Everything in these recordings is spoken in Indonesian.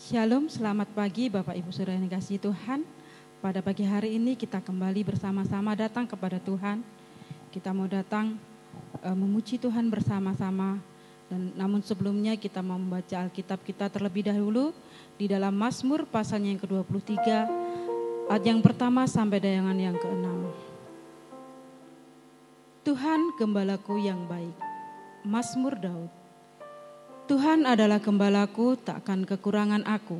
Shalom, selamat pagi Bapak Ibu Saudara yang dikasihi Tuhan. Pada pagi hari ini kita kembali bersama-sama datang kepada Tuhan. Kita mau datang memuji Tuhan bersama-sama. Namun sebelumnya kita mau membaca Alkitab kita terlebih dahulu di dalam Mazmur pasalnya yang ke-23, ayat yang pertama sampai dengan yang ke-6. Tuhan gembalaku yang baik. Mazmur Daud. Tuhan adalah gembalaku, takkan kekurangan aku.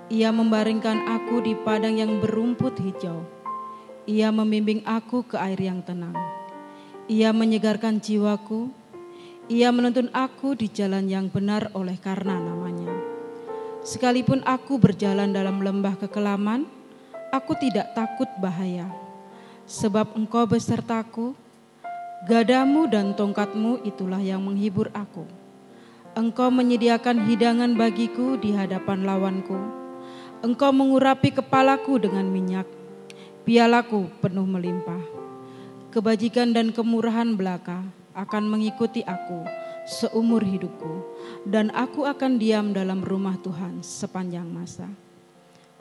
Ia membaringkan aku di padang yang berumput hijau. Ia membimbing aku ke air yang tenang. Ia menyegarkan jiwaku. Ia menuntun aku di jalan yang benar oleh karena namanya. Sekalipun aku berjalan dalam lembah kekelaman, aku tidak takut bahaya. Sebab Engkau besertaku, gadamu dan tongkatmu itulah yang menghibur aku. Engkau menyediakan hidangan bagiku di hadapan lawanku. Engkau mengurapi kepalaku dengan minyak. Pialaku penuh melimpah. Kebajikan dan kemurahan belaka akan mengikuti aku seumur hidupku. Dan aku akan diam dalam rumah Tuhan sepanjang masa.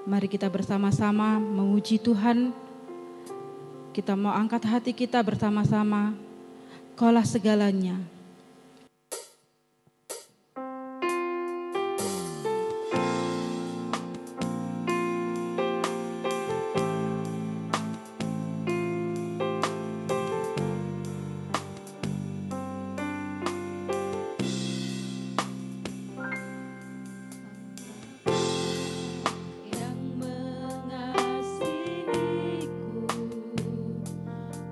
Mari kita bersama-sama memuji Tuhan. Kita mau angkat hati kita bersama-sama. Kaulah segalanya.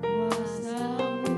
Kuasamu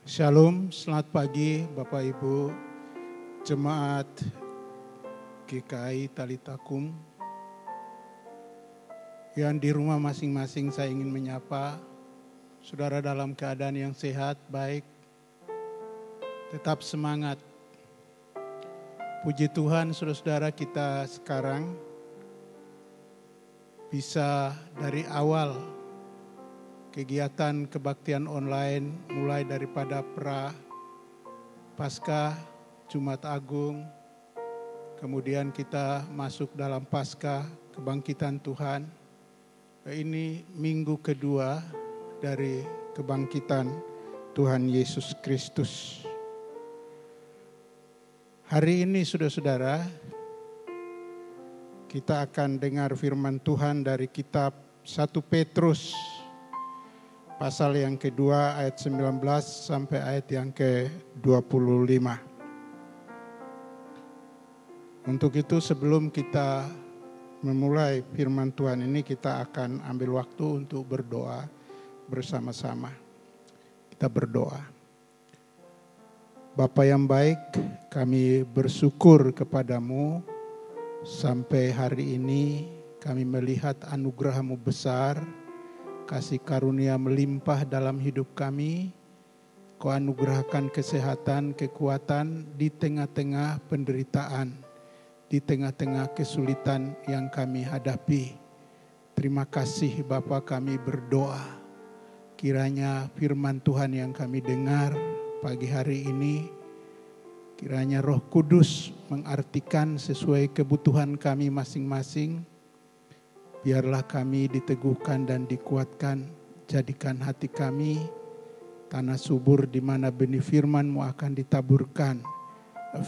Shalom, selamat pagi Bapak Ibu Jemaat GKI Talitakum. Yang di rumah masing-masing saya ingin menyapa saudara dalam keadaan yang sehat, baik, tetap semangat. Puji Tuhan saudara-saudara, kita sekarang bisa dari awal kegiatan kebaktian online mulai daripada Paskah, Jumat Agung, kemudian kita masuk dalam Paskah, kebangkitan Tuhan. Ini minggu kedua dari kebangkitan Tuhan Yesus Kristus. Hari ini saudara-saudara, kita akan dengar firman Tuhan dari kitab 1 Petrus pasal yang kedua ayat 19 sampai ayat yang ke-25. Untuk itu sebelum kita memulai firman Tuhan ini, kita akan ambil waktu untuk berdoa bersama-sama. Kita berdoa. Bapa yang baik, kami bersyukur kepadamu sampai hari ini kami melihat anugerah-Mu besar. Kasih karunia melimpah dalam hidup kami. Kau anugerahkan kesehatan, kekuatan di tengah-tengah penderitaan, di tengah-tengah kesulitan yang kami hadapi. Terima kasih Bapa, kami berdoa. Kiranya firman Tuhan yang kami dengar pagi hari ini, kiranya Roh Kudus mengartikan sesuai kebutuhan kami masing-masing. Biarlah kami diteguhkan dan dikuatkan, jadikan hati kami tanah subur di mana benih firman-Mu akan ditaburkan.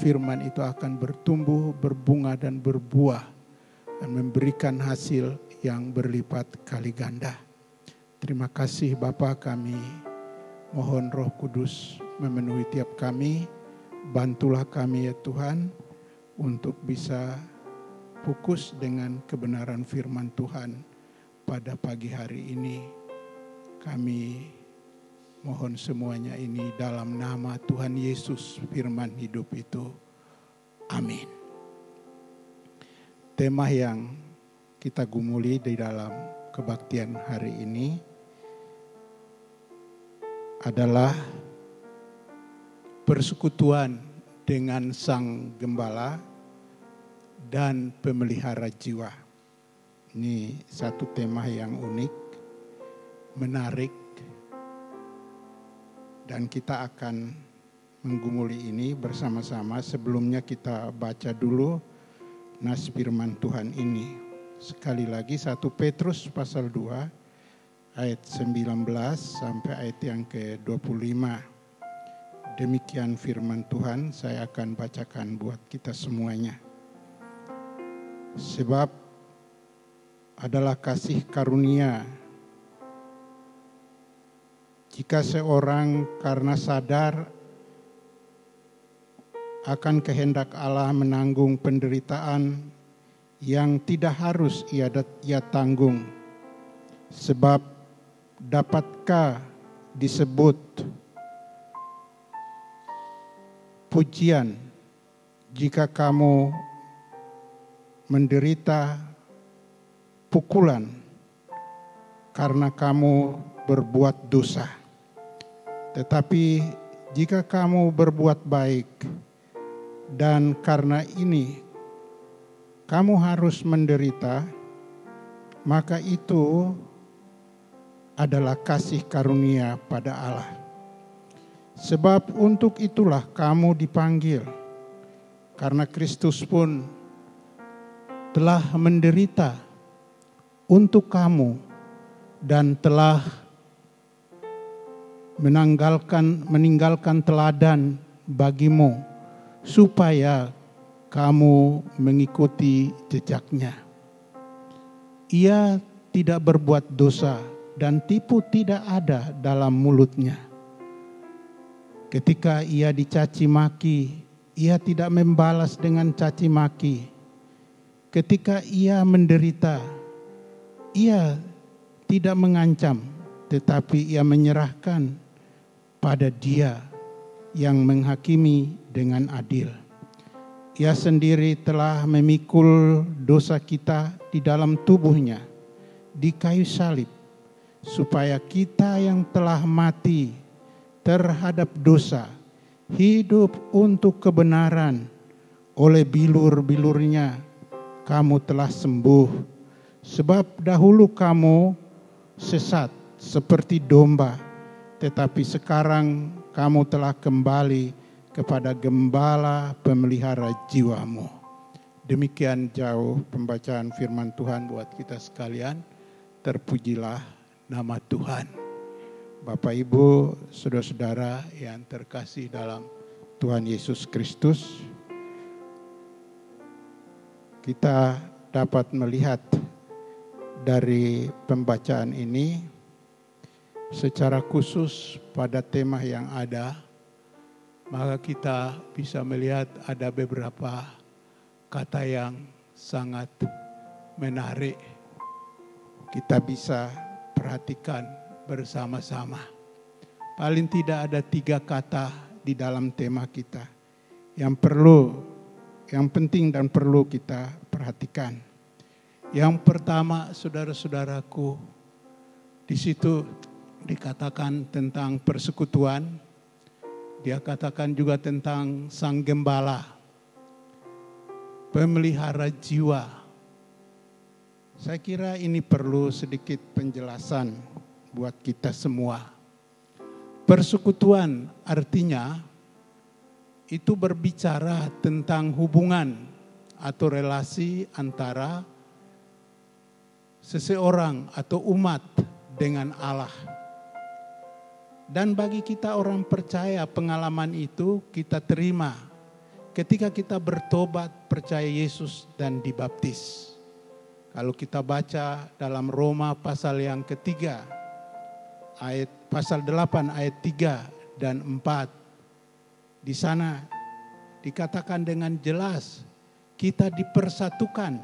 Firman itu akan bertumbuh, berbunga dan berbuah dan memberikan hasil yang berlipat kali ganda. Terima kasih Bapa, kami mohon Roh Kudus memenuhi tiap kami. Bantulah kami ya Tuhan untuk bisa fokus dengan kebenaran firman Tuhan pada pagi hari ini. Kami mohon semuanya ini dalam nama Tuhan Yesus, firman hidup itu. Amin. Tema yang kita gumuli di dalam kebaktian hari ini adalah persekutuan dengan Sang Gembala dan pemelihara jiwa. Ini satu tema yang unik, menarik, dan kita akan menggumuli ini bersama-sama. Sebelumnya kita baca dulu nas firman Tuhan ini. Sekali lagi 1 Petrus pasal 2 ayat 19 sampai ayat yang ke-25. Demikian firman Tuhan, saya akan bacakan buat kita semuanya. Sebab adalah kasih karunia jika seorang karena sadar akan kehendak Allah menanggung penderitaan yang tidak harus ia tanggung. Sebab dapatkah disebut pujian jika kamu menderita pukulan karena kamu berbuat dosa. Tetapi jika kamu berbuat baik dan karena ini kamu harus menderita, maka itu adalah kasih karunia pada Allah. Sebab untuk itulah kamu dipanggil, karena Kristus pun telah menderita untuk kamu dan telah meninggalkan teladan bagimu supaya kamu mengikuti jejaknya. Ia tidak berbuat dosa dan tipu tidak ada dalam mulutnya. Ketika ia dicaci maki, ia tidak membalas dengan caci maki. Ketika ia menderita, ia tidak mengancam, tetapi ia menyerahkan pada Dia yang menghakimi dengan adil. Ia sendiri telah memikul dosa kita di dalam tubuhnya di kayu salib, supaya kita yang telah mati terhadap dosa hidup untuk kebenaran. Oleh bilur-bilurnya kamu telah sembuh, sebab dahulu kamu sesat seperti domba, tetapi sekarang kamu telah kembali kepada Gembala pemelihara jiwamu. Demikian jauh pembacaan firman Tuhan buat kita sekalian. Terpujilah nama Tuhan. Bapak, Ibu, saudara-saudara yang terkasih dalam Tuhan Yesus Kristus, kita dapat melihat dari pembacaan ini secara khusus pada tema yang ada, maka kita bisa melihat ada beberapa kata yang sangat menarik. Kita bisa perhatikan bersama-sama. Paling tidak ada 3 kata di dalam tema kita yang penting dan perlu kita perhatikan. Yang pertama, saudara-saudaraku, di situ dikatakan tentang persekutuan. Dia katakan juga tentang Sang Gembala, pemelihara jiwa. Saya kira ini perlu sedikit penjelasan buat kita semua. Persekutuan artinya itu berbicara tentang hubungan atau relasi antara seseorang atau umat dengan Allah. Dan bagi kita orang percaya, pengalaman itu kita terima ketika kita bertobat, percaya Yesus dan dibaptis. Kalau kita baca dalam Roma pasal yang ketiga, pasal 8 ayat 3 dan 4. Di sana dikatakan dengan jelas kita dipersatukan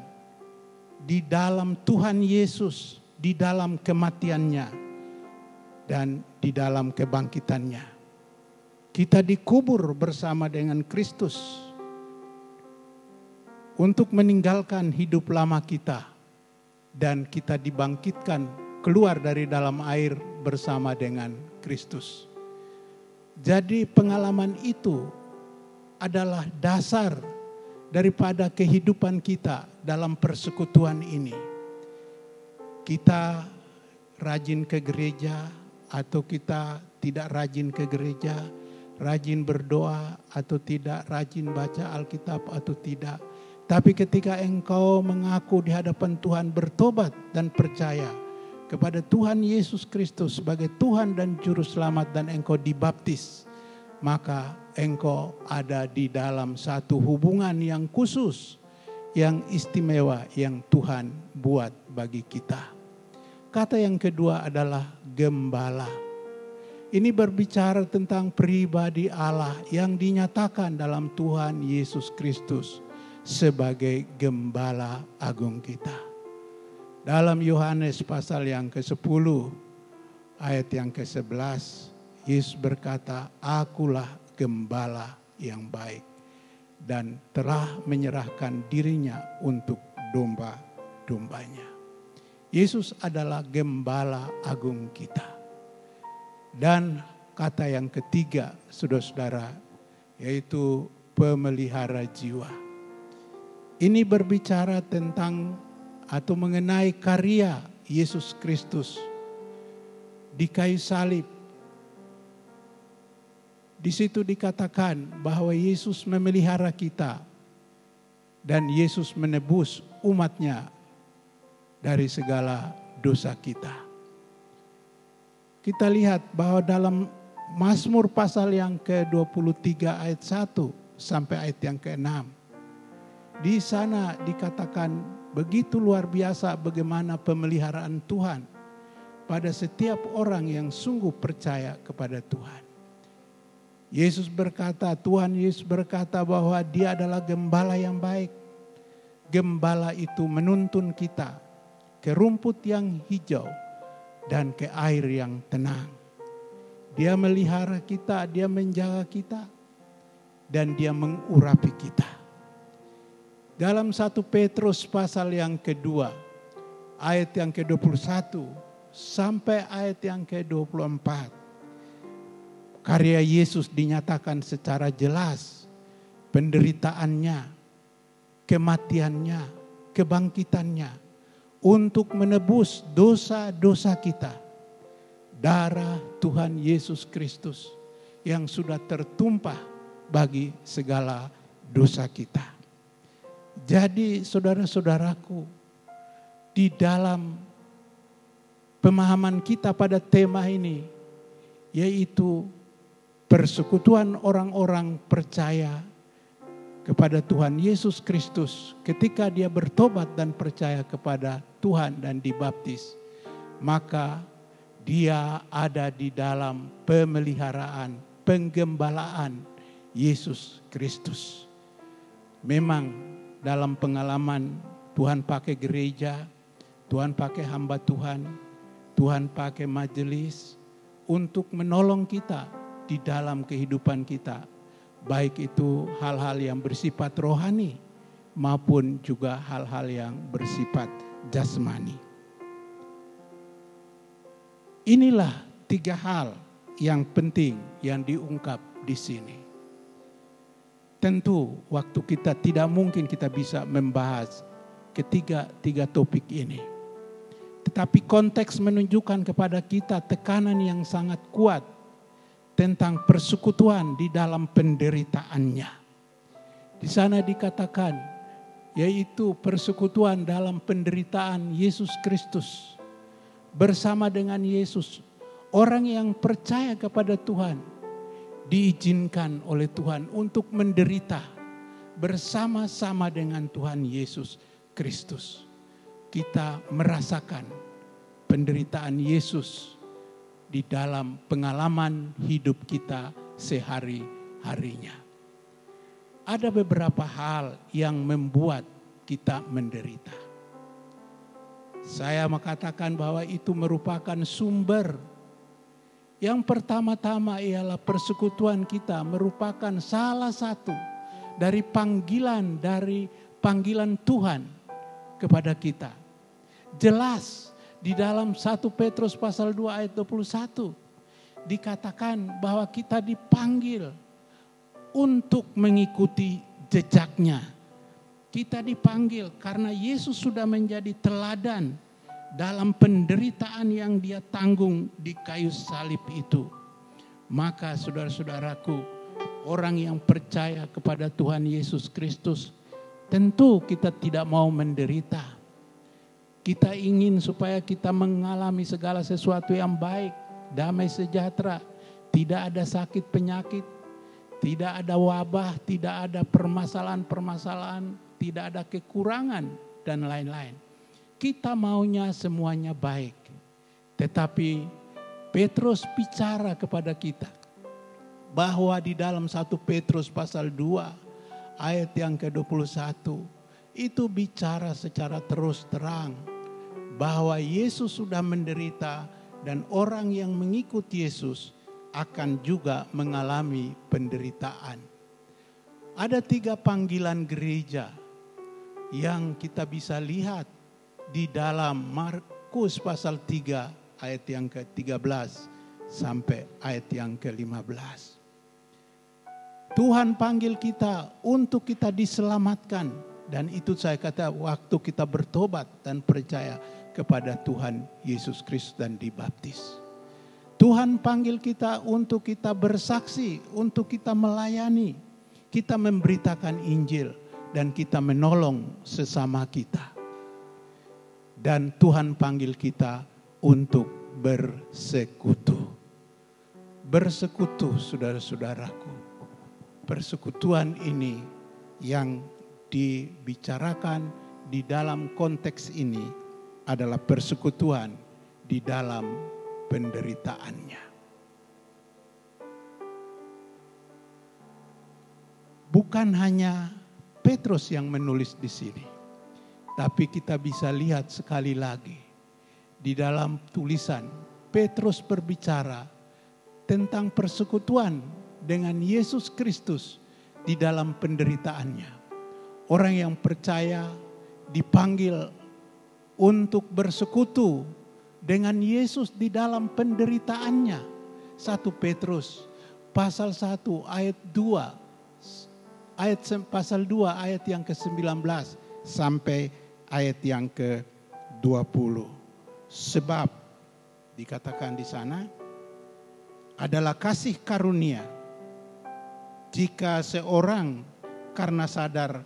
di dalam Tuhan Yesus, di dalam kematiannya dan di dalam kebangkitannya. Kita dikubur bersama dengan Kristus untuk meninggalkan hidup lama kita, dan kita dibangkitkan keluar dari dalam air bersama dengan Kristus. Jadi pengalaman itu adalah dasar daripada kehidupan kita dalam persekutuan ini. Kita rajin ke gereja atau kita tidak rajin ke gereja, rajin berdoa atau tidak, rajin baca Alkitab atau tidak. Tapi ketika engkau mengaku di hadapan Tuhan, bertobat dan percaya kepada Tuhan Yesus Kristus sebagai Tuhan dan Juru Selamat, dan engkau dibaptis, maka engkau ada di dalam satu hubungan yang khusus, yang istimewa, yang Tuhan buat bagi kita. Kata yang kedua adalah gembala. Ini berbicara tentang pribadi Allah yang dinyatakan dalam Tuhan Yesus Kristus sebagai Gembala Agung kita. Dalam Yohanes pasal yang ke-10 ayat yang ke-11, Yesus berkata, "Akulah gembala yang baik dan telah menyerahkan dirinya untuk domba-dombanya." Yesus adalah Gembala Agung kita. Dan kata yang ketiga, saudara-saudara, yaitu pemelihara jiwa. Ini berbicara tentang atau mengenai karya Yesus Kristus di kayu salib. Di situ dikatakan bahwa Yesus memelihara kita dan Yesus menebus umatnya dari segala dosa kita. Kita lihat bahwa dalam Mazmur pasal yang ke-23 ayat 1 sampai ayat yang ke-6. Di sana dikatakan begitu luar biasa bagaimana pemeliharaan Tuhan pada setiap orang yang sungguh percaya kepada Tuhan. Tuhan Yesus berkata bahwa Dia adalah gembala yang baik. Gembala itu menuntun kita ke rumput yang hijau dan ke air yang tenang. Dia melihara kita, Dia menjaga kita, dan Dia mengurapi kita. Dalam 1 Petrus pasal yang kedua, ayat yang ke-21 sampai ayat yang ke-24. Karya Yesus dinyatakan secara jelas. Penderitaannya, kematiannya, kebangkitannya untuk menebus dosa-dosa kita. Darah Tuhan Yesus Kristus yang sudah tertumpah bagi segala dosa kita. Jadi saudara-saudaraku, di dalam pemahaman kita pada tema ini, yaitu persekutuan orang-orang percaya kepada Tuhan Yesus Kristus ketika dia bertobat dan percaya kepada Tuhan dan dibaptis, maka dia ada di dalam pemeliharaan, penggembalaan Yesus Kristus. Memang dalam pengalaman Tuhan pakai gereja, Tuhan pakai hamba Tuhan, Tuhan pakai majelis untuk menolong kita di dalam kehidupan kita. Baik itu hal-hal yang bersifat rohani maupun juga hal-hal yang bersifat jasmani. Inilah 3 hal yang penting yang diungkap di sini. Tentu waktu kita tidak mungkin kita bisa membahas tiga topik ini. Tetapi konteks menunjukkan kepada kita tekanan yang sangat kuat tentang persekutuan di dalam penderitaannya. Di sana dikatakan, yaitu persekutuan dalam penderitaan Yesus Kristus. Bersama dengan Yesus, orang yang percaya kepada Tuhan diizinkan oleh Tuhan untuk menderita bersama-sama dengan Tuhan Yesus Kristus. Kita merasakan penderitaan Yesus di dalam pengalaman hidup kita sehari-harinya. Ada beberapa hal yang membuat kita menderita. Saya mengatakan bahwa itu merupakan sumber. Yang pertama-tama ialah persekutuan kita merupakan salah satu dari panggilan Tuhan kepada kita. Jelas di dalam 1 Petrus pasal 2 ayat 21 dikatakan bahwa kita dipanggil untuk mengikuti jejaknya. Kita dipanggil karena Yesus sudah menjadi teladan dalam penderitaan yang dia tanggung di kayu salib itu. Maka saudara-saudaraku, orang yang percaya kepada Tuhan Yesus Kristus, tentu kita tidak mau menderita. Kita ingin supaya kita mengalami segala sesuatu yang baik, damai sejahtera, tidak ada sakit penyakit, tidak ada wabah, tidak ada permasalahan-permasalahan, tidak ada kekurangan dan lain-lain. Kita maunya semuanya baik. Tetapi Petrus bicara kepada kita bahwa di dalam 1 Petrus pasal 2 ayat yang ke-21 itu bicara secara terus terang bahwa Yesus sudah menderita dan orang yang mengikut Yesus akan juga mengalami penderitaan. Ada 3 panggilan gereja yang kita bisa lihat di dalam Markus pasal 3 ayat yang ke-13 sampai ayat yang ke-15. Tuhan panggil kita untuk kita diselamatkan, dan itu saya kata waktu kita bertobat dan percaya kepada Tuhan Yesus Kristus dan dibaptis. Tuhan panggil kita untuk kita bersaksi, untuk kita melayani, kita memberitakan Injil dan kita menolong sesama kita. Dan Tuhan panggil kita untuk bersekutu. Bersekutu, saudara-saudaraku. Persekutuan ini yang dibicarakan di dalam konteks ini adalah persekutuan di dalam penderitaannya. Bukan hanya Petrus yang menulis di sini, tapi kita bisa lihat sekali lagi di dalam tulisan Petrus berbicara tentang persekutuan dengan Yesus Kristus di dalam penderitaannya. Orang yang percaya dipanggil untuk bersekutu dengan Yesus di dalam penderitaannya. 1 Petrus pasal 1 ayat 2, pasal 2 ayat yang ke-19 sampai ayat yang ke-20. Sebab dikatakan di sana adalah kasih karunia jika seorang karena sadar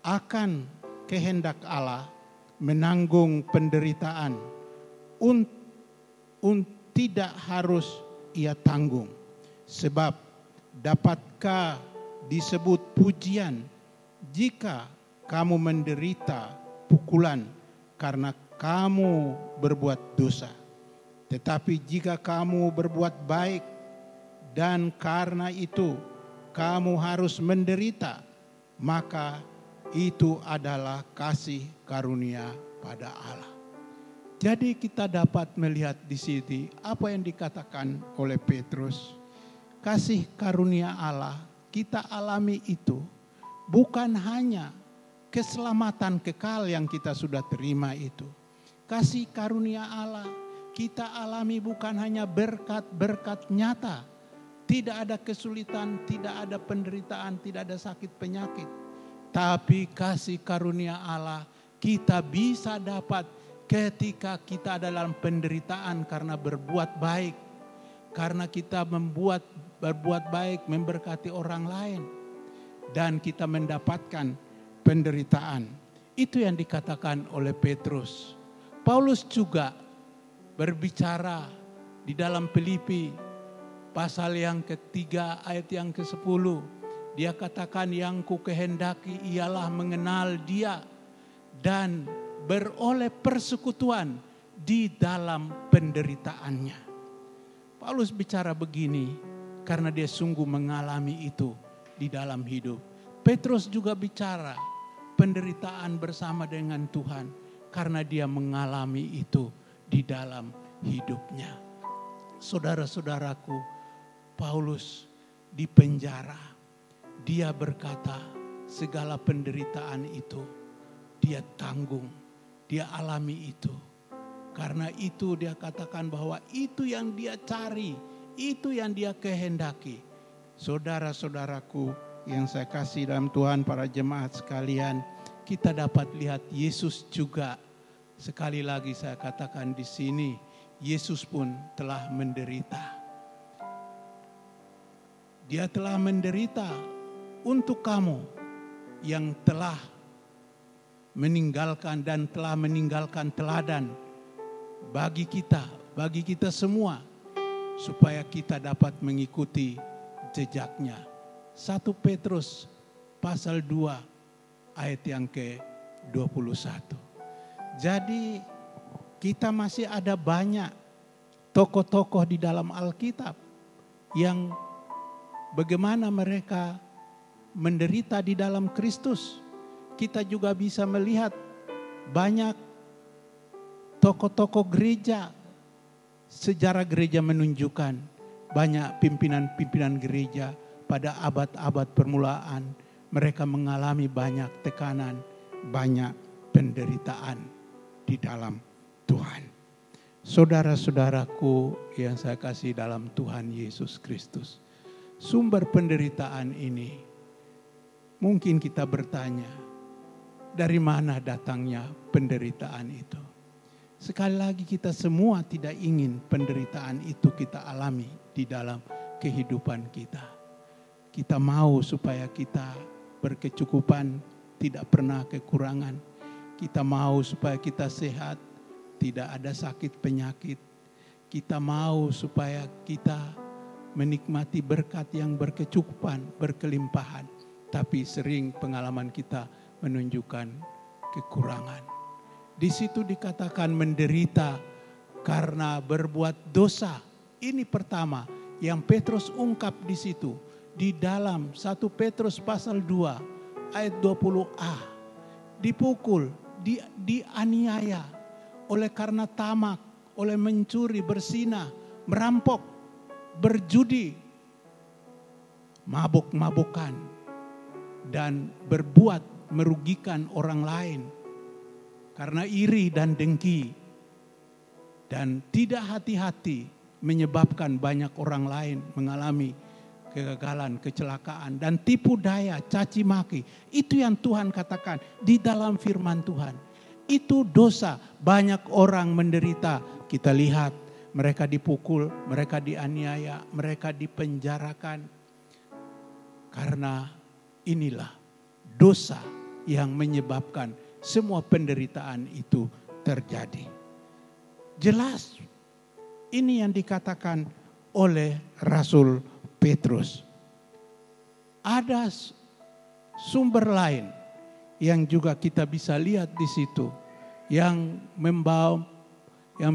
akan kehendak Allah menanggung penderitaan tidak harus ia tanggung. Sebab dapatkah disebut pujian jika kamu menderita pukulan karena kamu berbuat dosa? Tetapi jika kamu berbuat baik dan karena itu kamu harus menderita, maka itu adalah kasih karunia pada Allah. Jadi kita dapat melihat di sini apa yang dikatakan oleh Petrus. Kasih karunia Allah kita alami itu bukan hanya keselamatan kekal yang kita sudah terima itu. Kasih karunia Allah kita alami bukan hanya berkat-berkat nyata. Tidak ada kesulitan, tidak ada penderitaan, tidak ada sakit penyakit. Tapi kasih karunia Allah kita bisa dapat ketika kita dalam penderitaan karena berbuat baik. Karena kita berbuat baik, memberkati orang lain. Dan kita mendapatkan penderitaan. Itu yang dikatakan oleh Petrus. Paulus juga berbicara di dalam Filipi pasal yang ketiga ayat yang ke-10. Dia katakan yang ku kehendaki ialah mengenal dia dan beroleh persekutuan di dalam penderitaannya. Paulus bicara begini karena dia sungguh mengalami itu di dalam hidup. Petrus juga bicara penderitaan bersama dengan Tuhan karena dia mengalami itu di dalam hidupnya. Saudara-saudaraku, Paulus di penjara. Dia berkata segala penderitaan itu dia tanggung, dia alami itu. Karena itu dia katakan bahwa itu yang dia cari, itu yang dia kehendaki. Saudara-saudaraku yang saya kasih dalam Tuhan, para jemaat sekalian, kita dapat lihat Yesus juga. Sekali lagi saya katakan di sini, Yesus pun telah menderita. Dia telah menderita untuk kamu yang telah meninggalkan dan telah meninggalkan teladan bagi kita semua, supaya kita dapat mengikuti jejaknya. 1 Petrus pasal 2 ayat yang ke-21. Jadi kita masih ada banyak tokoh-tokoh di dalam Alkitab yang bagaimana mereka menderita di dalam Kristus. Kita juga bisa melihat banyak tokoh-tokoh gereja. Sejarah gereja menunjukkan banyak pimpinan-pimpinan gereja pada abad-abad permulaan. Mereka mengalami banyak tekanan, banyak penderitaan di dalam Tuhan. Saudara-saudaraku yang saya kasih dalam Tuhan Yesus Kristus. Sumber penderitaan ini mungkin kita bertanya, dari mana datangnya penderitaan itu? Sekali lagi kita semua tidak ingin penderitaan itu kita alami di dalam kehidupan kita. Kita mau supaya kita berkecukupan, tidak pernah kekurangan. Kita mau supaya kita sehat, tidak ada sakit penyakit. Kita mau supaya kita menikmati berkat yang berkecukupan, berkelimpahan. Tapi sering pengalaman kita menunjukkan kekurangan. Di situ dikatakan menderita karena berbuat dosa. Ini pertama yang Petrus ungkap di situ. Di dalam 1 Petrus pasal 2 ayat 20a. Dipukul, dianiaya oleh karena tamak, oleh mencuri, berzinah, merampok. berjudi, mabuk-mabukan, dan berbuat merugikan orang lain karena iri dan dengki, dan tidak hati-hati menyebabkan banyak orang lain mengalami kegagalan, kecelakaan, dan tipu daya, caci maki. Itu yang Tuhan katakan di dalam firman Tuhan. Itu dosa. Banyak orang menderita. Kita lihat mereka dipukul, mereka dianiaya, mereka dipenjarakan. Karena inilah dosa yang menyebabkan semua penderitaan itu terjadi. Jelas ini yang dikatakan oleh Rasul Petrus. Ada sumber lain yang juga kita bisa lihat di situ, yang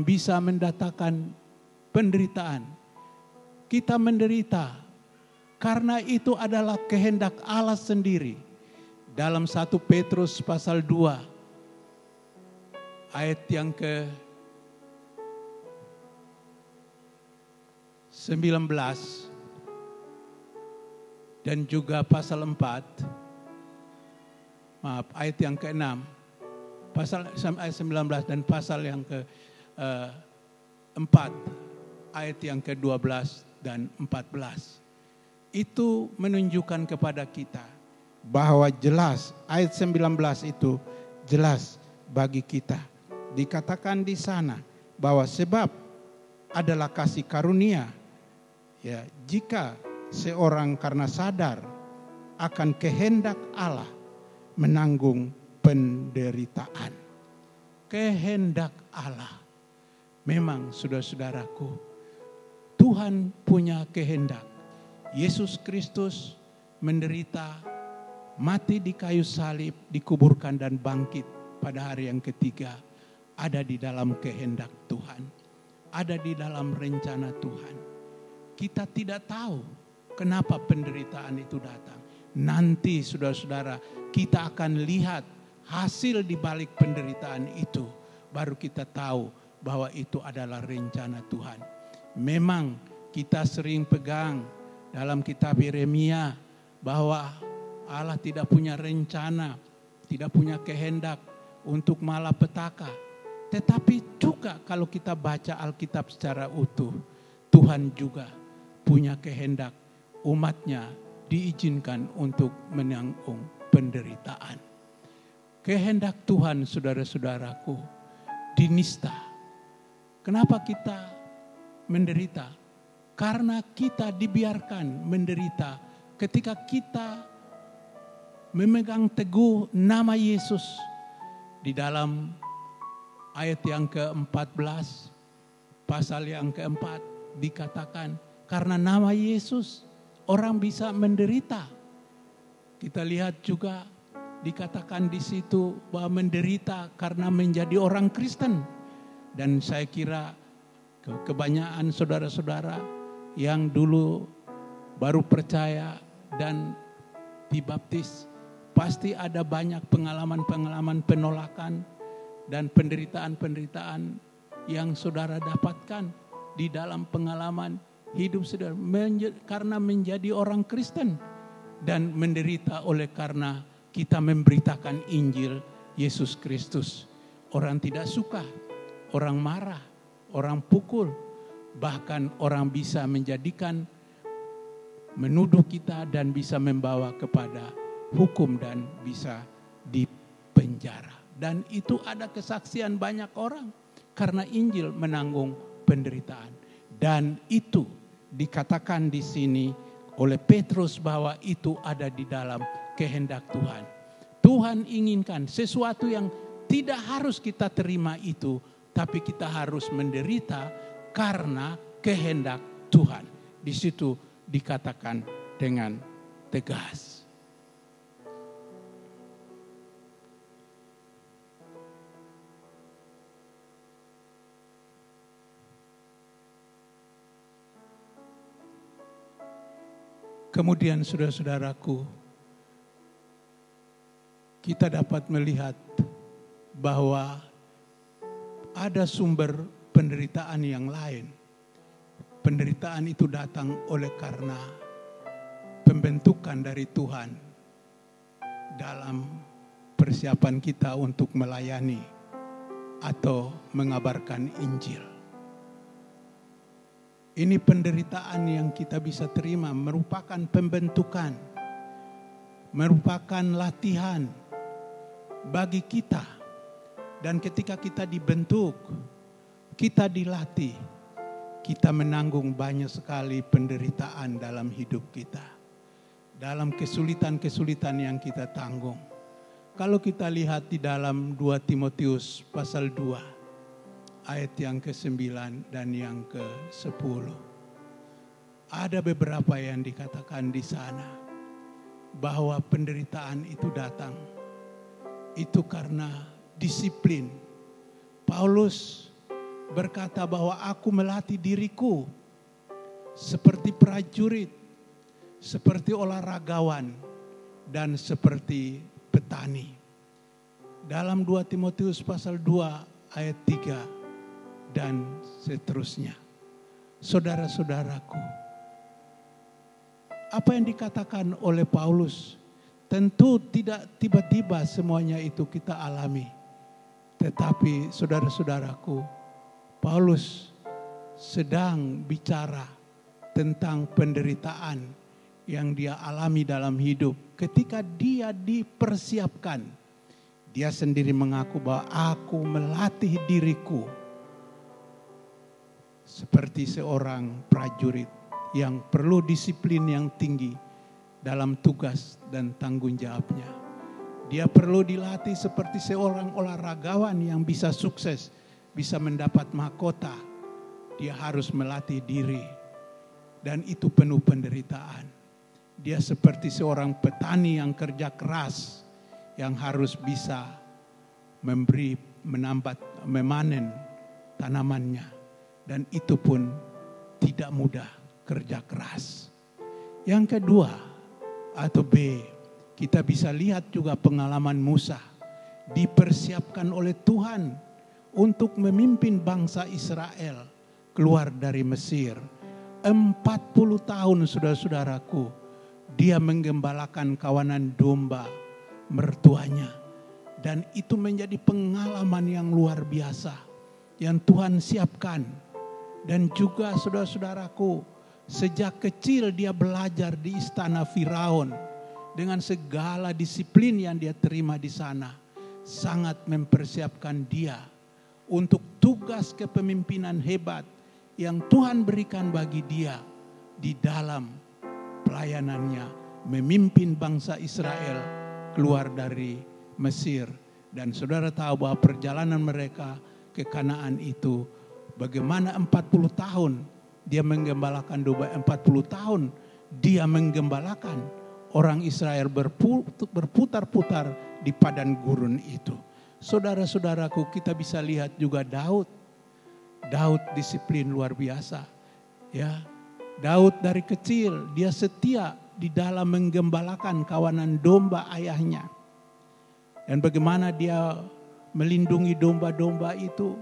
bisa mendatangkan penderitaan. Kita menderita karena itu adalah kehendak Allah sendiri. Dalam 1 Petrus pasal 2 ayat yang ke-19 dan juga pasal 4, ayat yang ke-6, pasal ayat 19 dan pasal yang ke-4, ayat yang ke-12 dan 14. Itu menunjukkan kepada kita bahwa jelas ayat 19 itu jelas bagi kita. Dikatakan di sana bahwa sebab adalah kasih karunia, ya, jika seorang karena sadar akan kehendak Allah menanggung penderitaan. Kehendak Allah. Memang saudara-saudaraku, Tuhan punya kehendak. Yesus Kristus menderita, mati di kayu salib, dikuburkan dan bangkit pada hari yang ketiga. Ada di dalam kehendak Tuhan. Ada di dalam rencana Tuhan. Kita tidak tahu kenapa penderitaan itu datang. Nanti saudara-saudara, kita akan lihat hasil di balik penderitaan itu. Baru kita tahu bahwa itu adalah rencana Tuhan. Memang kita sering pegang dalam kitab Yeremia bahwa Allah tidak punya rencana, tidak punya kehendak untuk malapetaka. Tetapi juga kalau kita baca Alkitab secara utuh, Tuhan juga punya kehendak umatnya diizinkan untuk menanggung penderitaan. Kehendak Tuhan, saudara-saudaraku, dinista. Kenapa kita menderita? Karena kita dibiarkan menderita ketika kita memegang teguh nama Yesus. Di dalam ayat yang ke-14, pasal yang ke-4 dikatakan, karena nama Yesus orang bisa menderita. Kita lihat juga dikatakan di situ bahwa menderita karena menjadi orang Kristen. Dan saya kira kebanyakan saudara-saudara yang dulu baru percaya dan dibaptis, pasti ada banyak pengalaman-pengalaman penolakan dan penderitaan-penderitaan yang saudara dapatkan di dalam pengalaman hidup saudara karena menjadi orang Kristen dan menderita oleh karena kita memberitakan Injil Yesus Kristus. Orang tidak suka, orang marah, orang pukul, bahkan orang bisa menuduh kita dan bisa membawa kepada hukum dan bisa dipenjara. Dan itu ada kesaksian banyak orang karena Injil menanggung penderitaan. Dan itu dikatakan di sini oleh Petrus bahwa itu ada di dalam kehendak Tuhan. Tuhan inginkan sesuatu yang tidak harus kita terima itu, tapi kita harus menderita karena kehendak Tuhan. Di situ dikatakan dengan tegas. Kemudian saudara-saudaraku, kita dapat melihat bahwa ada sumber penderitaan yang lain. penderitaan itu datang oleh karena pembentukan dari Tuhan dalam persiapan kita untuk melayani atau mengabarkan Injil. Ini penderitaan yang kita bisa terima merupakan pembentukan, merupakan latihan bagi kita. Dan ketika kita dibentuk, kita dilatih, kita menanggung banyak sekali penderitaan dalam hidup kita. Dalam kesulitan-kesulitan yang kita tanggung. Kalau kita lihat di dalam 2 Timotius pasal 2. Ayat yang ke-9 dan yang ke-10. Ada beberapa yang dikatakan di sana bahwa penderitaan itu datang. Itu karena disiplin. Paulus berkata bahwa aku melatih diriku seperti prajurit, seperti olahragawan, dan seperti petani. Dalam 2 Timotius pasal 2 ayat 3 dan seterusnya. Saudara-saudaraku, apa yang dikatakan oleh Paulus tentu tidak tiba-tiba semuanya itu kita alami. Tetapi saudara-saudaraku, Paulus sedang bicara tentang penderitaan yang dia alami dalam hidup. Ketika dia dipersiapkan, dia sendiri mengaku bahwa aku melatih diriku seperti seorang prajurit yang perlu disiplin yang tinggi dalam tugas dan tanggung jawabnya. Dia perlu dilatih seperti seorang olahragawan yang bisa sukses, bisa mendapat mahkota. Dia harus melatih diri dan itu penuh penderitaan. Dia seperti seorang petani yang kerja keras, yang harus bisa memanen tanamannya. Dan itu pun tidak mudah, kerja keras. Yang kedua atau B, kita bisa lihat juga pengalaman Musa. Dipersiapkan oleh Tuhan untuk memimpin bangsa Israel keluar dari Mesir. 40 tahun saudara-saudaraku, dia menggembalakan kawanan domba mertuanya. Dan itu menjadi pengalaman yang luar biasa yang Tuhan siapkan. Dan juga saudara-saudaraku, sejak kecil dia belajar di istana Firaun dengan segala disiplin yang dia terima di sana, sangat mempersiapkan dia untuk tugas kepemimpinan hebat yang Tuhan berikan bagi dia di dalam pelayanannya memimpin bangsa Israel keluar dari Mesir. Dan saudara tahu bahwa perjalanan mereka ke Kanaan itu bagaimana 40 tahun dia menggembalakan domba, 40 tahun dia menggembalakan orang Israel berputar-putar di padang gurun itu. Saudara-saudaraku, kita bisa lihat juga Daud disiplin luar biasa. Ya, Daud dari kecil dia setia di dalam menggembalakan kawanan domba ayahnya. Dan bagaimana dia melindungi domba-domba itu.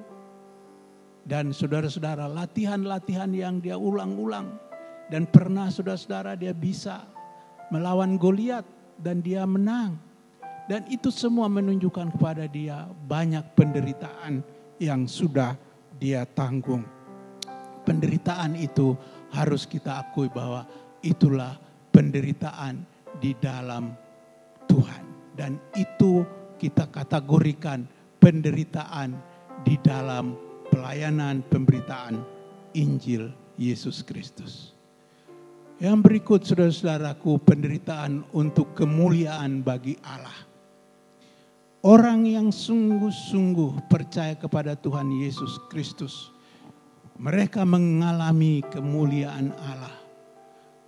Dan saudara-saudara, latihan-latihan yang dia ulang-ulang. Dan pernah saudara-saudara dia bisa melawan Goliat dan dia menang. Dan itu semua menunjukkan kepada dia banyak penderitaan yang sudah dia tanggung. Penderitaan itu harus kita akui bahwa itulah penderitaan di dalam Tuhan. Dan itu kita kategorikan penderitaan di dalam pelayanan pemberitaan Injil Yesus Kristus. Yang berikut saudara-saudaraku, penderitaan untuk kemuliaan bagi Allah. Orang yang sungguh-sungguh percaya kepada Tuhan Yesus Kristus, mereka mengalami kemuliaan Allah.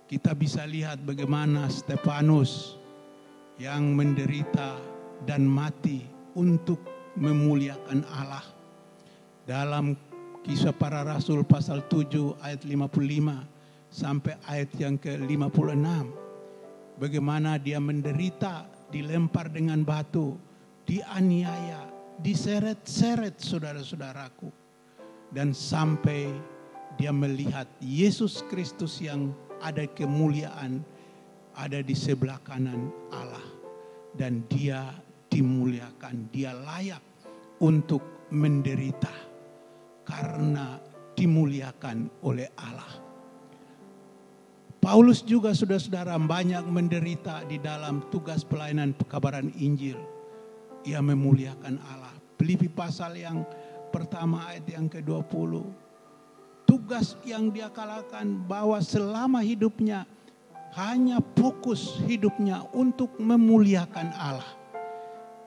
Kita bisa lihat bagaimana Stefanus yang menderita dan mati untuk memuliakan Allah. Dalam Kisah Para Rasul pasal 7 ayat 55 sampai ayat yang ke-56. Bagaimana dia menderita, dilempar dengan batu, dianiaya, diseret-seret saudara-saudaraku. Dan sampai dia melihat Yesus Kristus yang ada kemuliaan, ada di sebelah kanan Allah. Dan dia dimuliakan, dia layak untuk menderita karena dimuliakan oleh Allah. Paulus juga saudara-saudara banyak menderita di dalam tugas pelayanan pekabaran Injil. Ia memuliakan Allah. Filipi pasal yang pertama ayat yang ke-20. Tugas yang dia kalakan bahwa selama hidupnya hanya fokus hidupnya untuk memuliakan Allah.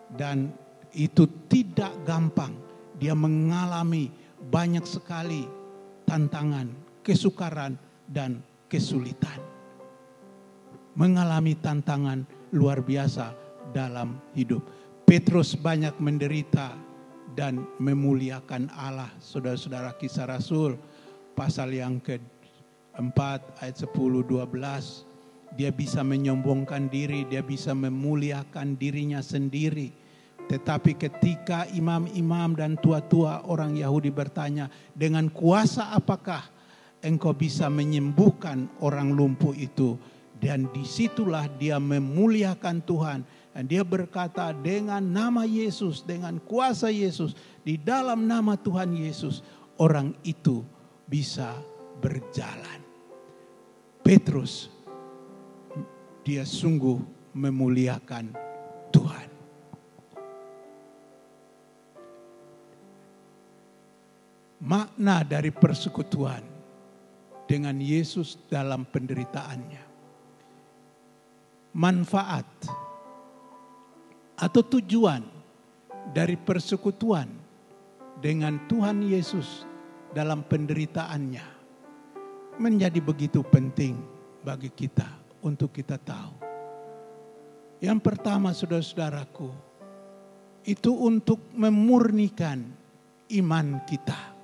Dan itu tidak gampang. Dia mengalami banyak sekali tantangan, kesukaran, dan kesulitan. Mengalami tantangan luar biasa dalam hidup. Petrus banyak menderita dan memuliakan Allah. Saudara-saudara, Kisah Rasul pasal yang ke-4 ayat 10-12. Dia bisa menyombongkan diri, dia bisa memuliakan dirinya sendiri. Tetapi ketika imam-imam dan tua-tua orang Yahudi bertanya, dengan kuasa apakah engkau bisa menyembuhkan orang lumpuh itu? Dan disitulah dia memuliakan Tuhan. Dan dia berkata, dengan nama Yesus, dengan kuasa Yesus, di dalam nama Tuhan Yesus, orang itu bisa berjalan. Petrus, dia sungguh memuliakan Tuhan. Makna dari persekutuan dengan Yesus dalam penderitaannya. Manfaat atau tujuan dari persekutuan dengan Tuhan Yesus dalam penderitaannya menjadi begitu penting bagi kita untuk kita tahu. Yang pertama, saudara-saudaraku, itu untuk memurnikan iman kita.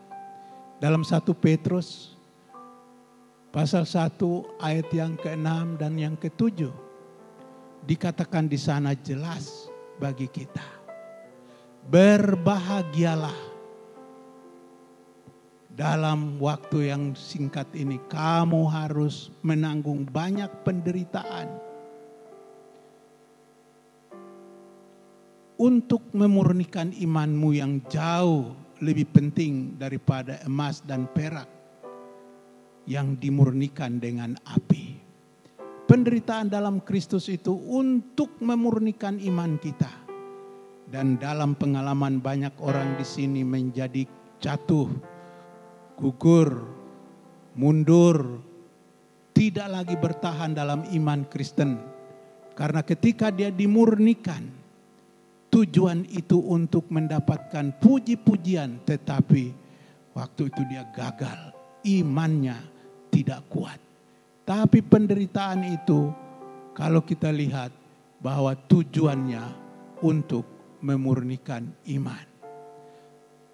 Dalam 1 Petrus pasal 1 ayat yang ke-6 dan yang ke-7 dikatakan di sana jelas bagi kita. Berbahagialah dalam waktu yang singkat ini kamu harus menanggung banyak penderitaan untuk memurnikan imanmu yang jauh lebih penting daripada emas dan perak yang dimurnikan dengan api. Penderitaan dalam Kristus itu untuk memurnikan iman kita. Dan dalam pengalaman banyak orang di sini menjadi jatuh, gugur, mundur, tidak lagi bertahan dalam iman Kristen. Karena ketika dia dimurnikan, tujuan itu untuk mendapatkan puji-pujian, tetapi waktu itu dia gagal, imannya tidak kuat. Tapi penderitaan itu kalau kita lihat bahwa tujuannya untuk memurnikan iman.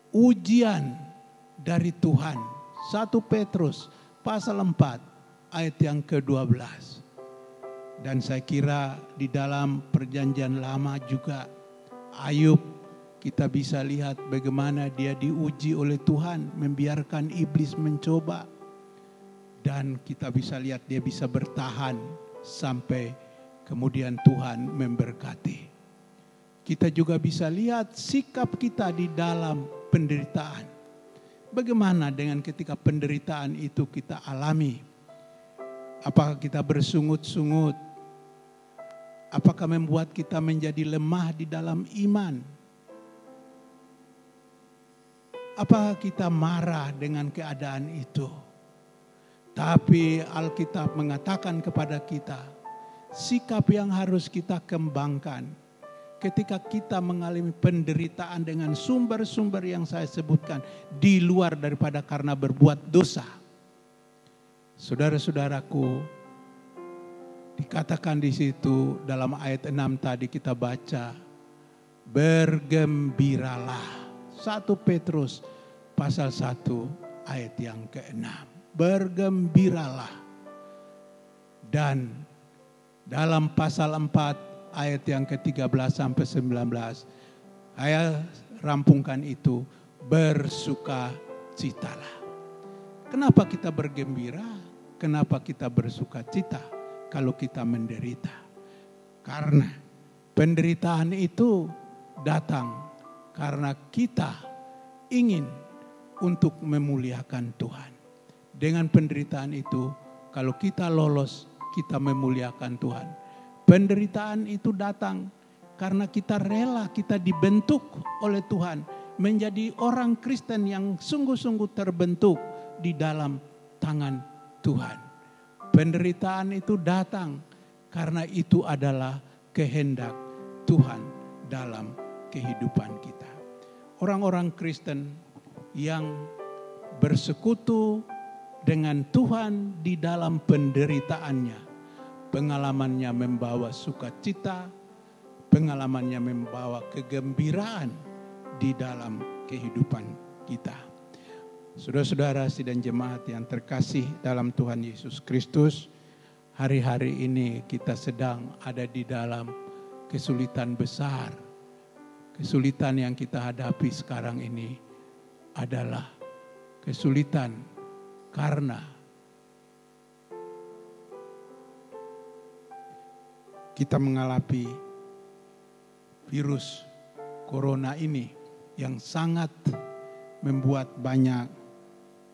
Ujian dari Tuhan, 1 Petrus pasal 4 ayat yang ke-12. Dan saya kira di dalam perjanjian lama juga Ayub kita bisa lihat bagaimana dia diuji oleh Tuhan, membiarkan iblis mencoba. Dan kita bisa lihat dia bisa bertahan sampai kemudian Tuhan memberkati. Kita juga bisa lihat sikap kita di dalam penderitaan. Bagaimana dengan ketika penderitaan itu kita alami? Apakah kita bersungut-sungut? Apakah membuat kita menjadi lemah di dalam iman? Apakah kita marah dengan keadaan itu? Tapi Alkitab mengatakan kepada kita, sikap yang harus kita kembangkan ketika kita mengalami penderitaan dengan sumber-sumber yang saya sebutkan di luar daripada karena berbuat dosa. Saudara-saudaraku, dikatakan di situ dalam ayat 6 tadi kita baca, bergembiralah. 1 Petrus pasal 1 ayat yang ke-6. Bergembiralah. Dan dalam pasal 4 ayat yang ke-13 sampai 19, saya rampungkan itu, bersukacitalah. Kenapa kita bergembira? Kenapa kita bersuka cita kalau kita menderita? Karena penderitaan itu datang karena kita ingin untuk memuliakan Tuhan. Dengan penderitaan itu, kalau kita lolos, kita memuliakan Tuhan. Penderitaan itu datang karena kita rela, kita dibentuk oleh Tuhan menjadi orang Kristen yang sungguh-sungguh terbentuk di dalam tangan Tuhan. Penderitaan itu datang karena itu adalah kehendak Tuhan dalam kehidupan kita. Orang-orang Kristen yang bersekutu dengan Tuhan di dalam penderitaannya, pengalamannya membawa sukacita, pengalamannya membawa kegembiraan di dalam kehidupan kita. Saudara-saudara sidang jemaat yang terkasih dalam Tuhan Yesus Kristus, hari-hari ini kita sedang ada di dalam kesulitan besar. Kesulitan yang kita hadapi sekarang ini adalah kesulitan karena kita mengalami virus corona ini yang sangat membuat banyak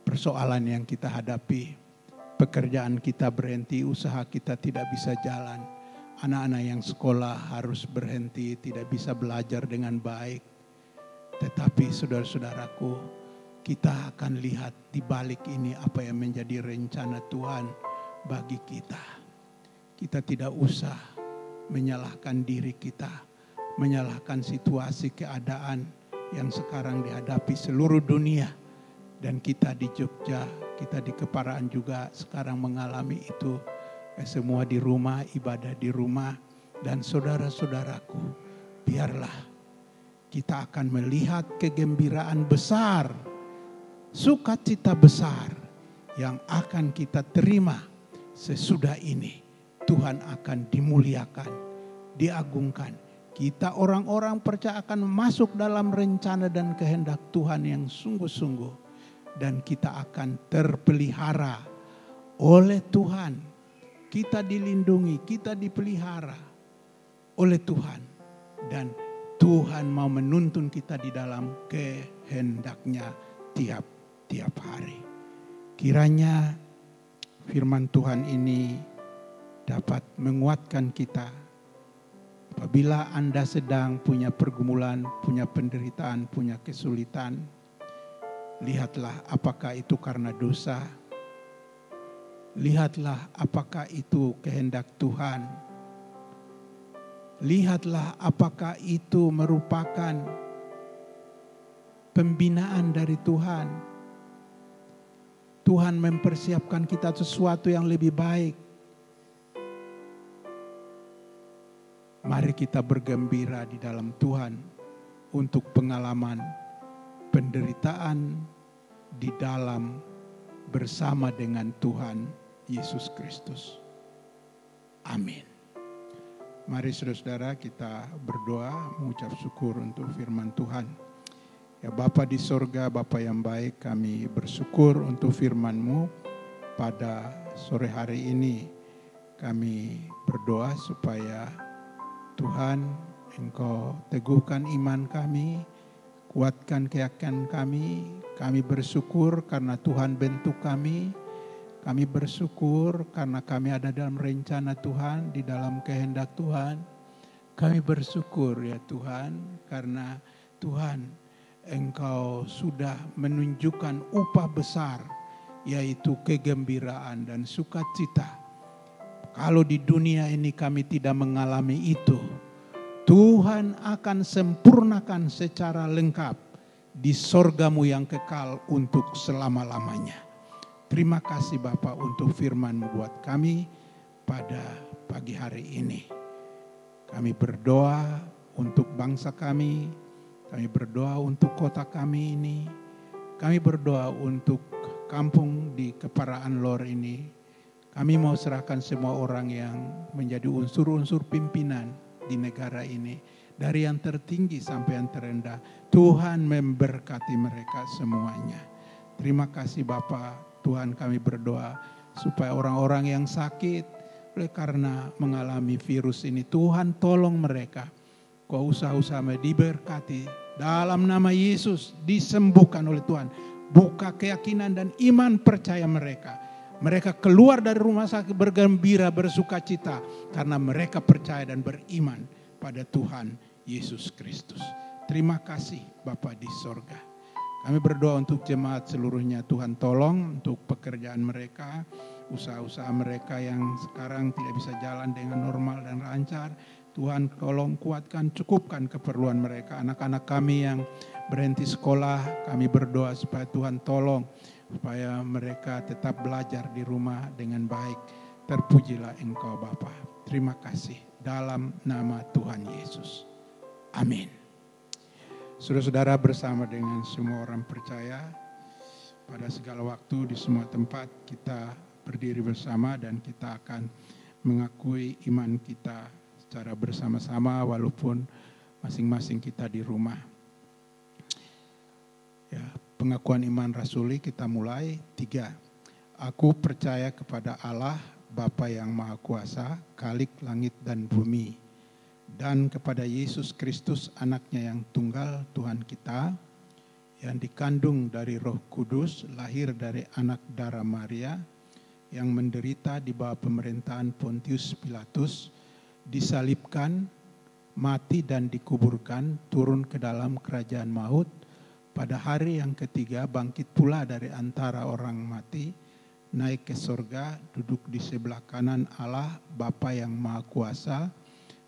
persoalan yang kita hadapi. Pekerjaan kita berhenti, usaha kita tidak bisa jalan. Anak-anak yang sekolah harus berhenti, tidak bisa belajar dengan baik. Tetapi saudara-saudaraku, kita akan lihat di balik ini apa yang menjadi rencana Tuhan bagi kita. Kita tidak usah menyalahkan diri kita, menyalahkan situasi keadaan yang sekarang dihadapi seluruh dunia. Dan kita di Jogja, kita di Keparaan juga sekarang mengalami itu. Semua di rumah, ibadah di rumah. Dan saudara-saudaraku, biarlah kita akan melihat kegembiraan besar, sukacita besar yang akan kita terima sesudah ini. Tuhan akan dimuliakan, diagungkan. Kita orang-orang percaya akan masuk dalam rencana dan kehendak Tuhan yang sungguh-sungguh. Dan kita akan terpelihara oleh Tuhan. Kita dilindungi, kita dipelihara oleh Tuhan. Dan Tuhan mau menuntun kita di dalam kehendaknya tiap hari. Kiranya firman Tuhan ini dapat menguatkan kita. Apabila Anda sedang punya pergumulan, punya penderitaan, punya kesulitan, lihatlah apakah itu karena dosa. Lihatlah apakah itu kehendak Tuhan. Lihatlah apakah itu merupakan pembinaan dari Tuhan. Tuhan mempersiapkan kita sesuatu yang lebih baik. Mari kita bergembira di dalam Tuhan untuk pengalaman penderitaan di dalam bersama dengan Tuhan Yesus Kristus. Amin. Mari saudara-saudara kita berdoa mengucap syukur untuk firman Tuhan. Ya Bapa di sorga, Bapa yang baik, kami bersyukur untuk firman-Mu pada sore hari ini. Kami berdoa supaya Tuhan Engkau teguhkan iman kami, kuatkan keyakinan kami. Kami bersyukur karena Tuhan bentuk kami. Kami bersyukur karena kami ada dalam rencana Tuhan, di dalam kehendak Tuhan. Kami bersyukur ya Tuhan karena Tuhan Engkau sudah menunjukkan upah besar, yaitu kegembiraan dan sukacita. Kalau di dunia ini kami tidak mengalami itu, Tuhan akan sempurnakan secara lengkap di sorga-Mu yang kekal untuk selama-lamanya. Terima kasih Bapa untuk firman-Mu buat kami pada pagi hari ini. Kami berdoa untuk bangsa kami, kami berdoa untuk kota kami ini, kami berdoa untuk kampung di Keparaan Lor ini. Kami mau serahkan semua orang yang menjadi unsur-unsur pimpinan di negara ini, dari yang tertinggi sampai yang terendah. Tuhan memberkati mereka semuanya. Terima kasih Bapa. Tuhan kami berdoa supaya orang-orang yang sakit oleh karena mengalami virus ini, Tuhan tolong mereka. Kau usaha-usaha diberkati dalam nama Yesus, disembuhkan oleh Tuhan. Buka keyakinan dan iman percaya mereka. Mereka keluar dari rumah sakit bergembira, bersuka cita karena mereka percaya dan beriman pada Tuhan Yesus Kristus. Terima kasih Bapa di sorga. Kami berdoa untuk jemaat seluruhnya, Tuhan tolong untuk pekerjaan mereka, usaha-usaha mereka yang sekarang tidak bisa jalan dengan normal dan lancar. Tuhan tolong kuatkan, cukupkan keperluan mereka. Anak-anak kami yang berhenti sekolah, kami berdoa supaya Tuhan tolong, supaya mereka tetap belajar di rumah dengan baik. Terpujilah Engkau Bapa. Terima kasih dalam nama Tuhan Yesus. Amin. Saudara-saudara, bersama dengan semua orang percaya, pada segala waktu di semua tempat kita berdiri bersama dan kita akan mengakui iman kita secara bersama-sama walaupun masing-masing kita di rumah. Ya, pengakuan iman rasuli kita mulai. 3. Aku percaya kepada Allah Bapa yang Maha Kuasa, Khalik langit dan bumi, dan kepada Yesus Kristus anaknya yang tunggal Tuhan kita, yang dikandung dari Roh Kudus, lahir dari anak darah Maria, yang menderita di bawah pemerintahan Pontius Pilatus, disalibkan, mati dan dikuburkan, turun ke dalam kerajaan maut, pada hari yang ketiga bangkit pula dari antara orang mati, naik ke sorga, duduk di sebelah kanan Allah Bapa yang Maha Kuasa,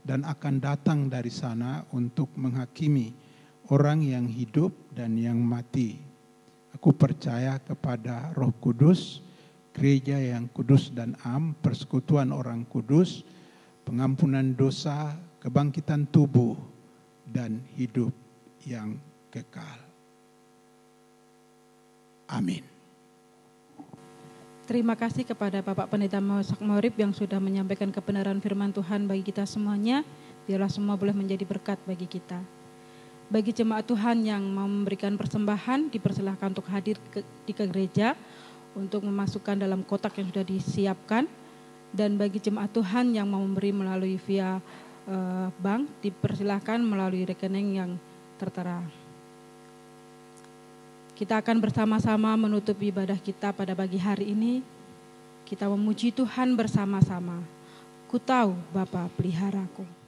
dan akan datang dari sana untuk menghakimi orang yang hidup dan yang mati. Aku percaya kepada Roh Kudus, gereja yang kudus dan am, persekutuan orang kudus, pengampunan dosa, kebangkitan tubuh, dan hidup yang kekal. Amin. Terima kasih kepada Bapak Pendeta Mausak Maurib yang sudah menyampaikan kebenaran firman Tuhan bagi kita semuanya. Biarlah semua boleh menjadi berkat bagi kita. Bagi jemaat Tuhan yang mau memberikan persembahan, dipersilahkan untuk hadir di gereja untuk memasukkan dalam kotak yang sudah disiapkan. Dan bagi jemaat Tuhan yang mau memberi melalui via bank, dipersilahkan melalui rekening yang tertera. Kita akan bersama-sama menutup ibadah kita pada pagi hari ini. Kita memuji Tuhan bersama-sama. Ku tahu Bapa peliharaku. Peliharaku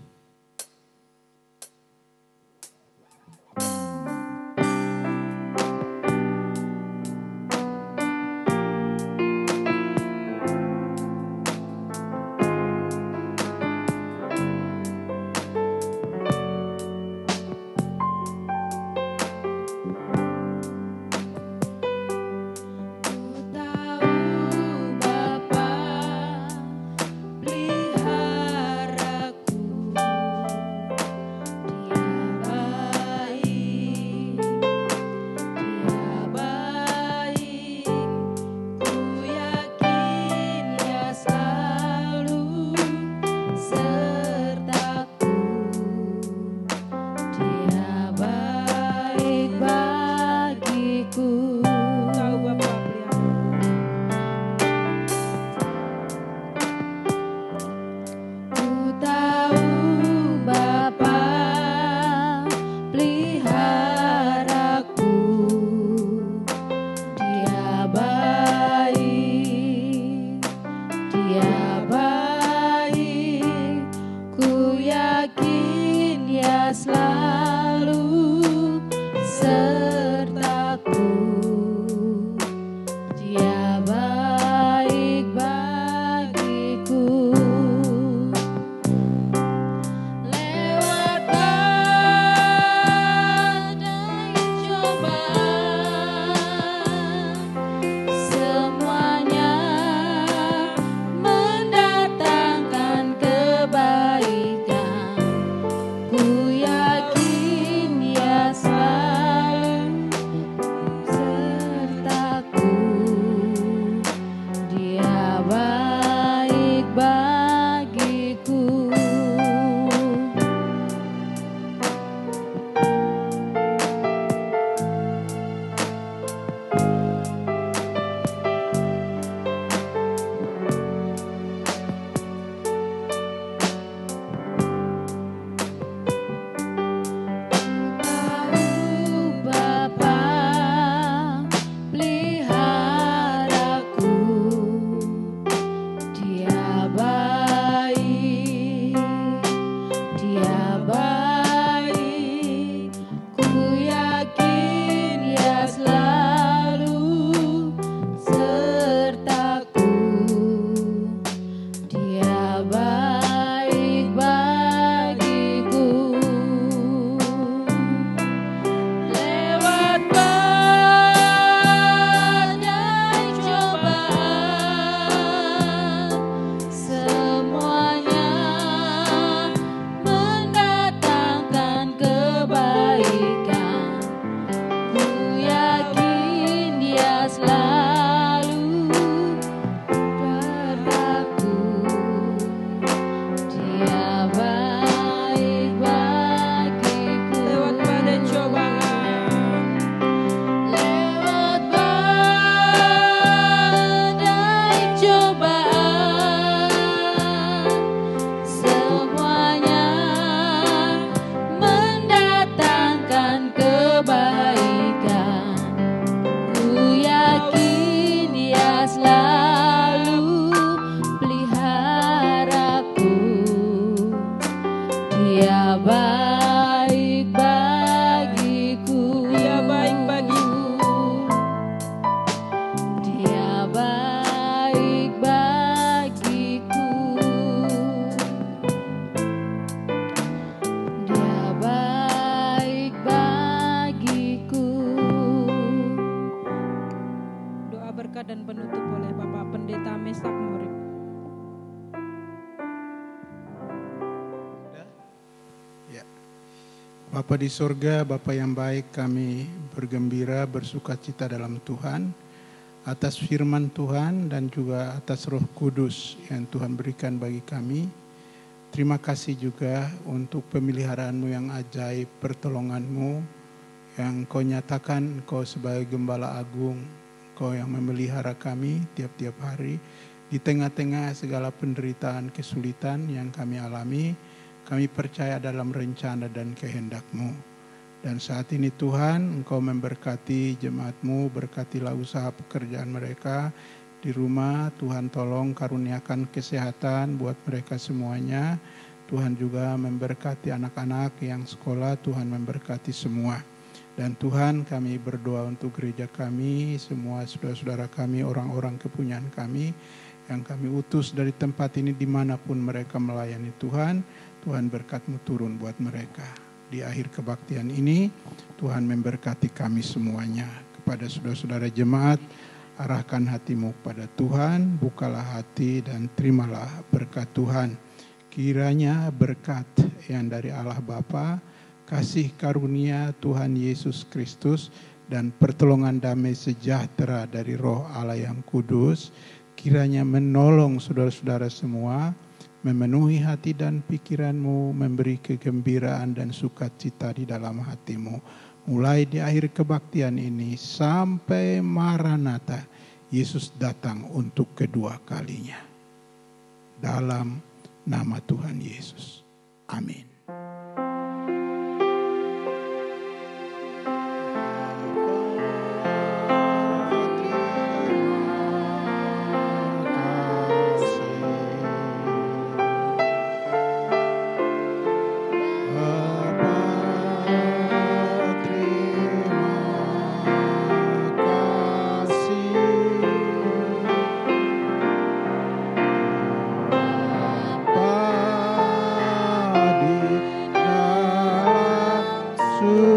berkat dan penutup oleh Bapak Pendeta Mesak Murib. Ya. Bapa di surga, Bapa yang baik, kami bergembira, bersukacita dalam Tuhan atas firman Tuhan dan juga atas Roh Kudus yang Tuhan berikan bagi kami. Terima kasih juga untuk pemeliharaanmu yang ajaib, pertolonganmu yang kau nyatakan kau sebagai Gembala Agung, kau yang memelihara kami tiap-tiap hari di tengah-tengah segala penderitaan, kesulitan yang kami alami. Kami percaya dalam rencana dan kehendak-Mu. Dan saat ini Tuhan, Engkau memberkati jemaat-Mu, berkatilah usaha pekerjaan mereka di rumah. Tuhan tolong karuniakan kesehatan buat mereka semuanya. Tuhan juga memberkati anak-anak yang sekolah, Tuhan memberkati semua. Dan Tuhan, kami berdoa untuk gereja kami, semua saudara-saudara kami, orang-orang kepunyaan kami, yang kami utus dari tempat ini dimanapun mereka melayani Tuhan. Tuhan berkat-Mu turun buat mereka. Di akhir kebaktian ini, Tuhan memberkati kami semuanya. Kepada saudara-saudara jemaat, arahkan hatimu pada Tuhan, bukalah hati dan terimalah berkat Tuhan. Kiranya berkat yang dari Allah Bapa, kasih karunia Tuhan Yesus Kristus, dan pertolongan damai sejahtera dari Roh Allah yang kudus, kiranya menolong saudara-saudara semua, memenuhi hati dan pikiranmu, memberi kegembiraan dan sukacita di dalam hatimu. Mulai di akhir kebaktian ini sampai Maranatha, Yesus datang untuk kedua kalinya. Dalam nama Tuhan Yesus. Amin. Surga